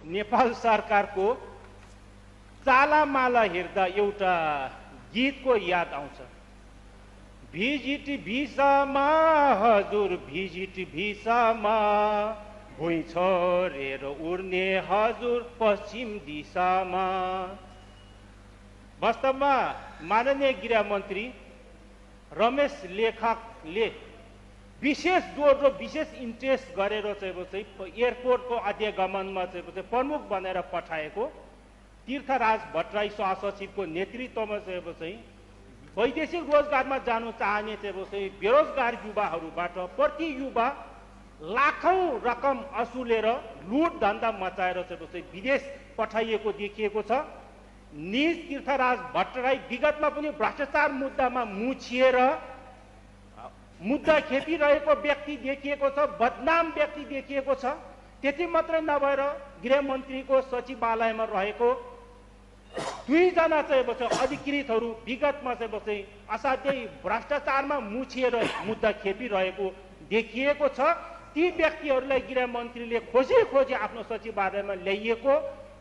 नेपाल सरकारको चालामाला हेर्दा एउटा गीतको याद आउँछ। भिजिट भिसामा हजुर भिजिट भिसामा भुइँ छोडेर उड्ने हजुर पश्चिम दिशामा। वास्तवमा माननीय गृहमन्त्री रमेश लेखकले विशेष जोड र विशेष इन्ट्रेस्ट गरेर चाहिँ एयरपोर्टको आद्यगमनमा चाहिँ प्रमुख बनेर पठाएको तीर्थराज भट्टराई सहसचिवको नेतृत्वमा चाहिँ वैदेशिक रोजगारमा जानु चाहने चाहिँ बेरोजगार युवाहरूबाट प्रति युवा लाखौं रकम असुलेर लुट धन्दा मचाएर चाहिँ विदेश पठाइएको देखिएको छ। निज तीर्थराज भट्टराई विगतमा पनि भ्रष्टाचार मुद्दामा मुछिएर मुद्दा खेपिरहेको व्यक्ति देखिएको छ, बदनाम व्यक्ति देखिएको छ। त्यति मात्रै नभएर गृहमन्त्रीको सचिवालयमा रहेको दुईजना चाहिँ अधिकृतहरू विगतमा चाहिँ असाध्यै भ्रष्टाचारमा मुछिएर मुद्दा खेपिरहेको देखिएको छ। ती व्यक्तिहरूलाई गृहमन्त्रीले खोजी आफ्नो सचिवालयमा ल्याइएको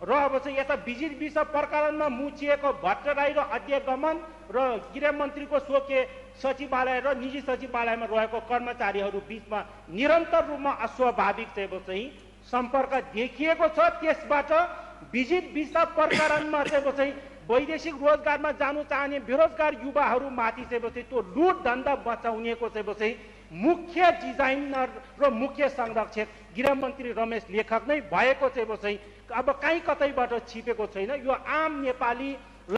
र अब चाहिँ यता भिजिट भिसा प्रकरणमा मुछिएको भट्टराई र आद्यगमन र गृहमन्त्रीको स्वकीय सचिवालय र निजी सचिवालयमा रहेको कर्मचारीहरू बीचमा निरन्तर रूपमा अस्वाभाविक चाहिँ सम्पर्क देखिएको छ। त्यसबाट भिजिट भिसा प्रकरणमा चाहिँ वैदेशिक रोजगारमा जानु चाहने बेरोजगार युवाहरूमाथि चाहिँ त्यो लुट धन्दा बचाउनेको चाहिँ मुख्य डिजाइनर र मुख्य संरक्षक गृहमन्त्री रमेश लेखक नै भएको चाहिँ अब कहीँ कतैबाट छिपेको छैन। यो आम नेपाली